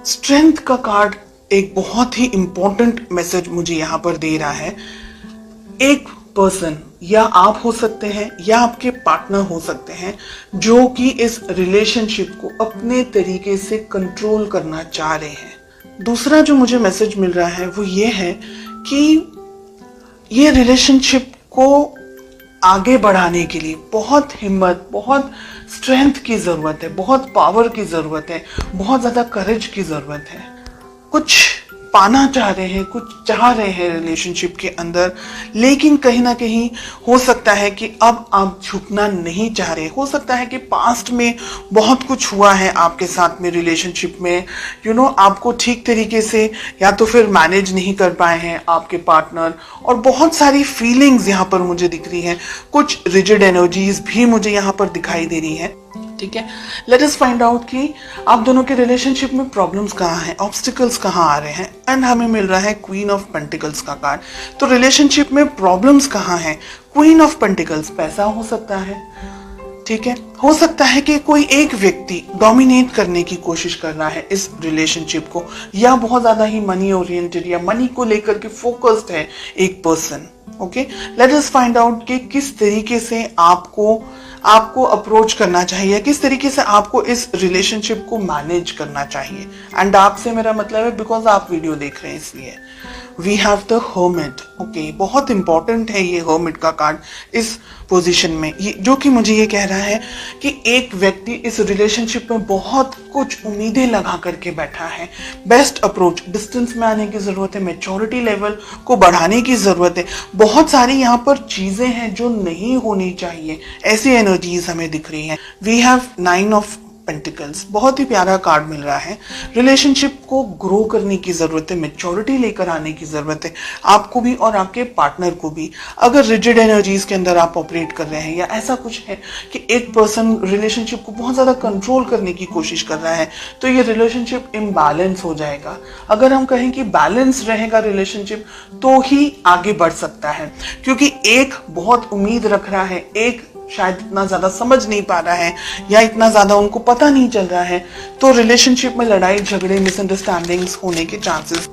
Strength का card एक बहुत ही इंपॉर्टेंट मैसेज मुझे यहाँ पर दे रहा है। एक पर्सन, या आप हो सकते हैं या आपके पार्टनर हो सकते हैं, जो कि इस रिलेशनशिप को अपने तरीके से कंट्रोल करना चाह रहे हैं। दूसरा जो मुझे मैसेज मिल रहा है वो ये है कि ये रिलेशनशिप को आगे बढ़ाने के लिए बहुत हिम्मत, बहुत स्ट्रेंथ की जरूरत है, बहुत पावर की जरूरत है, बहुत ज्यादा करेज की जरूरत है। कुछ पाना चाह रहे हैं, कुछ चाह रहे हैं रिलेशनशिप के अंदर, लेकिन कहीं ना कहीं हो सकता है कि अब आप झुकना नहीं चाह रहे। हो सकता है कि पास्ट में बहुत कुछ हुआ है आपके साथ में रिलेशनशिप में, आपको ठीक तरीके से या तो फिर मैनेज नहीं कर पाए हैं आपके पार्टनर, और बहुत सारी फीलिंग्स यहाँ पर मुझे दिख रही हैं। कुछ रिजिड एनर्जीज भी मुझे यहाँ पर दिखाई दे रही हैं। ठीक है, लेट अस फाइंड आउट कि आप दोनों के रिलेशनशिप में प्रॉब्लम्स कहाँ हैं, ऑब्स्टिकल्स कहाँ आ रहे हैं। एंड हमें मिल रहा है क्वीन ऑफ पेंटिकल्स का कार्ड। तो रिलेशनशिप में प्रॉब्लम्स कहाँ हैं? क्वीन ऑफ पेंटिकल्स, पैसा हो सकता है। ठीक है, हो सकता है कि कोई एक व्यक्ति डोमिनेट करने की कोशिश कर रहा है इस रिलेशनशिप को, या बहुत ज्यादा ही मनी ओरिएंटेड या मनी को लेकर के फोकस्ड है एक person. Okay, let us find out कि किस तरीके से आपको अप्रोच करना चाहिए, किस तरीके से आपको इस रिलेशनशिप को मैनेज करना चाहिए। एंड आपसे मेरा मतलब है बिकॉज आप वीडियो देख रहे हैं इसलिए। We have the hermit. Okay, बहुत इंपॉर्टेंट है ये हर्मिट का कार्ड इस पोजीशन में, ये जो कि मुझे ये कह रहा है कि एक व्यक्ति इस रिलेशनशिप में बहुत कुछ उम्मीदें लगा करके बैठा है। बेस्ट अप्रोच, डिस्टेंस में आने की जरूरत है, मैच्योरिटी लेवल को बढ़ाने की जरूरत है। बहुत सारी यहाँ पर चीजें हैं जो नहीं होनी चाहिए, ऐसी एनर्जीज हमें दिख रही हैं। वी हैव 9 ऑफ पेंटिकल्स, बहुत ही प्यारा कार्ड मिल रहा है। रिलेशनशिप को ग्रो करने की जरूरत है, मैच्योरिटी लेकर आने की जरूरत है, आपको भी और आपके पार्टनर को भी। अगर रिजिड एनर्जीज के अंदर आप ऑपरेट कर रहे हैं, या ऐसा कुछ है कि एक पर्सन रिलेशनशिप को बहुत ज्यादा कंट्रोल करने की कोशिश कर रहा है, तो ये रिलेशनशिप इम्बैलेंस हो जाएगा। अगर हम कहें कि बैलेंस रहेगा रिलेशनशिप, तो ही आगे बढ़ सकता है। क्योंकि एक बहुत उम्मीद रख रहा है, एक शायद इतना ज्यादा समझ नहीं पा रहा है, या इतना ज्यादा उनको पता नहीं चल रहा है, तो रिलेशनशिप में लड़ाई झगड़े, मिसअंडरस्टैंडिंग्स होने के चांसेस।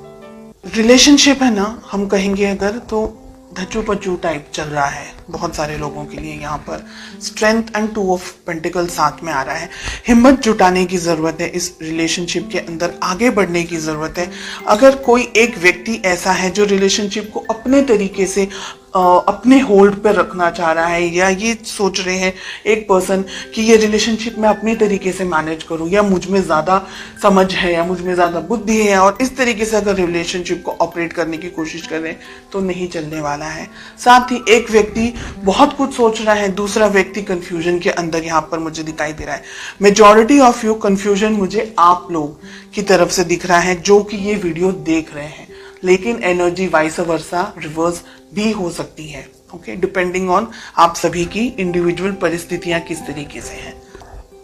रिलेशनशिप है ना, हम कहेंगे अगर, तो धचू पचू टाइप चल रहा है बहुत सारे लोगों के लिए। यहाँ पर स्ट्रेंथ एंड 2 ऑफ पेंटिकल साथ में आ रहा है। हिम्मत जुटाने की जरूरत है, इस रिलेशनशिप के अंदर आगे बढ़ने की जरूरत है। अगर कोई एक व्यक्ति ऐसा है जो रिलेशनशिप को अपने तरीके से अपने होल्ड पर रखना चाह रहा है, या ये सोच रहे हैं एक पर्सन कि ये रिलेशनशिप मैं अपने तरीके से मैनेज करूं, या मुझ में ज्यादा समझ है, या मुझ में ज्यादा बुद्धि है, और इस तरीके से अगर रिलेशनशिप को ऑपरेट करने की कोशिश कर रहे हैं तो नहीं चलने वाला है। साथ ही एक व्यक्ति बहुत कुछ सोच रहा है, दूसरा व्यक्ति कंफ्यूजन के अंदर यहाँ पर मुझे दिखाई दे रहा है। मेजॉरिटी ऑफ यू कंफ्यूजन मुझे आप लोग की तरफ से दिख रहा है जो कि ये वीडियो देख रहे हैं, लेकिन एनर्जी वाइस वर्सा रिवर्स भी हो सकती है। ओके, डिपेंडिंग ऑन आप सभी की इंडिविजुअल परिस्थितियां किस तरीके से हैं।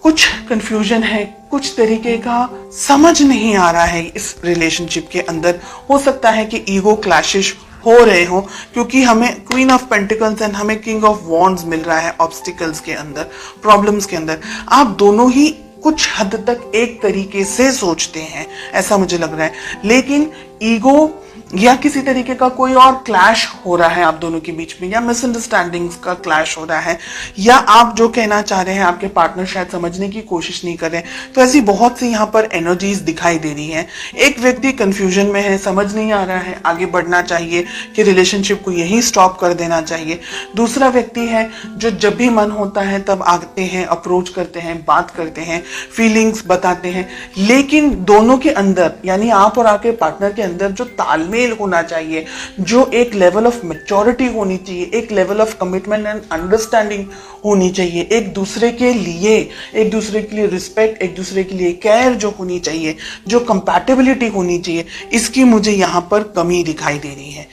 कुछ कंफ्यूजन है, कुछ तरीके का समझ नहीं आ रहा है इस रिलेशनशिप के अंदर। हो सकता है कि ईगो क्लैशेस हो रहे हो, क्योंकि हमें क्वीन ऑफ पेंटिकल्स एंड हमें किंग ऑफ वॉन्ड्स मिल रहा है ऑब्स्टिकल्स के अंदर, प्रॉब्लम्स के अंदर। आप दोनों ही कुछ हद तक एक तरीके से सोचते हैं, ऐसा मुझे लग रहा है, लेकिन ईगो या किसी तरीके का कोई और क्लैश हो रहा है आप दोनों के बीच में, या मिसअंडरस्टैंडिंग्स का क्लैश हो रहा है, या आप जो कहना चाह रहे हैं आपके पार्टनर शायद समझने की कोशिश नहीं कर रहे हैं। तो ऐसी बहुत सी यहाँ पर एनर्जीज दिखाई दे रही हैं। एक व्यक्ति कंफ्यूजन में है, समझ नहीं आ रहा है आगे बढ़ना चाहिए कि रिलेशनशिप को यहीं स्टॉप कर देना चाहिए। दूसरा व्यक्ति है जो जब भी मन होता है तब आते हैं, अप्रोच करते हैं, बात करते हैं, फीलिंग्स बताते हैं, लेकिन दोनों के अंदर, यानी आप और आपके पार्टनर के अंदर जो तालमेल होना चाहिए, जो एक लेवल ऑफ मैच्योरिटी होनी चाहिए, एक level of commitment and understanding होनी चाहिए, एक दूसरे के लिए रिस्पेक्ट, एक दूसरे के लिए केयर जो होनी चाहिए, जो कंपैटिबिलिटी होनी चाहिए, इसकी मुझे यहाँ पर कमी दिखाई दे रही है।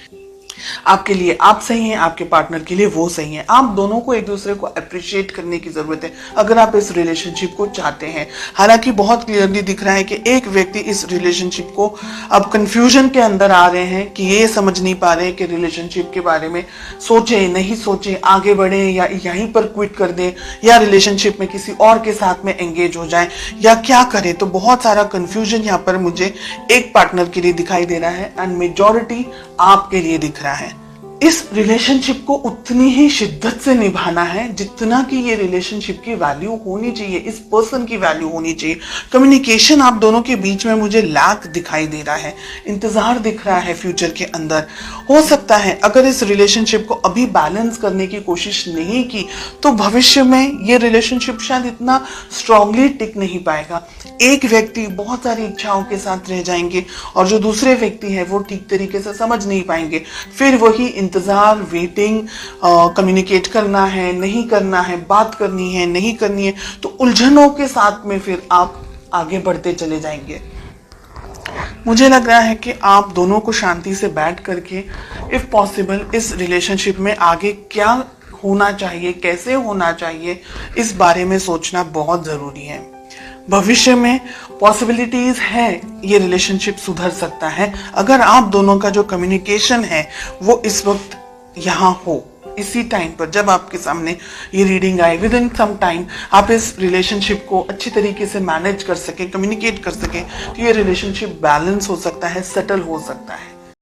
आपके लिए आप सही हैं, आपके पार्टनर के लिए वो सही है। आप दोनों को एक दूसरे को अप्रिशिएट करने की जरूरत है अगर आप इस रिलेशनशिप को चाहते हैं। हालांकि बहुत क्लियरली दिख रहा है कि एक व्यक्ति इस रिलेशनशिप को अब कंफ्यूजन के अंदर आ रहे हैं कि ये समझ नहीं पा रहे कि रिलेशनशिप के बारे में सोचे नहीं सोचे, आगे बढ़े या यहीं पर क्विट कर दें या रिलेशनशिप में किसी और के साथ में एंगेज हो जाए या क्या करें। तो बहुत सारा कंफ्यूजन यहाँ पर मुझे एक पार्टनर के लिए दिखाई दे रहा है एंड मेजॉरिटी आपके लिए दिख रहा है। इस रिलेशनशिप को उतनी ही शिद्दत से निभाना है जितना कि ये रिलेशनशिप की वैल्यू होनी चाहिए, इस पर्सन की वैल्यू होनी चाहिए। कम्युनिकेशन आप दोनों के बीच में मुझे लैक दिखाई दे रहा है, इंतजार दिख रहा है फ्यूचर के अंदर। हो सकता है अगर इस रिलेशनशिप को अभी बैलेंस करने की कोशिश नहीं की तो भविष्य में ये रिलेशनशिप शायद इतना स्ट्रांगली टिक नहीं पाएगा। एक व्यक्ति बहुत सारी इच्छाओं के साथ रह जाएंगे और जो दूसरे व्यक्ति है वो ठीक तरीके से समझ नहीं पाएंगे। फिर वही इंतजार, वेटिंग, कम्युनिकेट करना है नहीं करना है, बात करनी है नहीं करनी है, तो उलझनों के साथ में फिर आप आगे बढ़ते चले जाएंगे। मुझे लग रहा है कि आप दोनों को शांति से बैठ करके इफ पॉसिबल इस रिलेशनशिप में आगे क्या होना चाहिए, कैसे होना चाहिए, इस बारे में सोचना बहुत जरूरी है। भविष्य में पॉसिबिलिटीज है ये रिलेशनशिप सुधर सकता है अगर आप दोनों का जो कम्युनिकेशन है वो इस वक्त यहाँ हो। इसी टाइम पर जब आपके सामने ये रीडिंग आए, विद इन सम टाइम आप इस रिलेशनशिप को अच्छी तरीके से मैनेज कर सके, कम्युनिकेट कर सके, तो ये रिलेशनशिप बैलेंस हो सकता है, सेटल हो सकता है।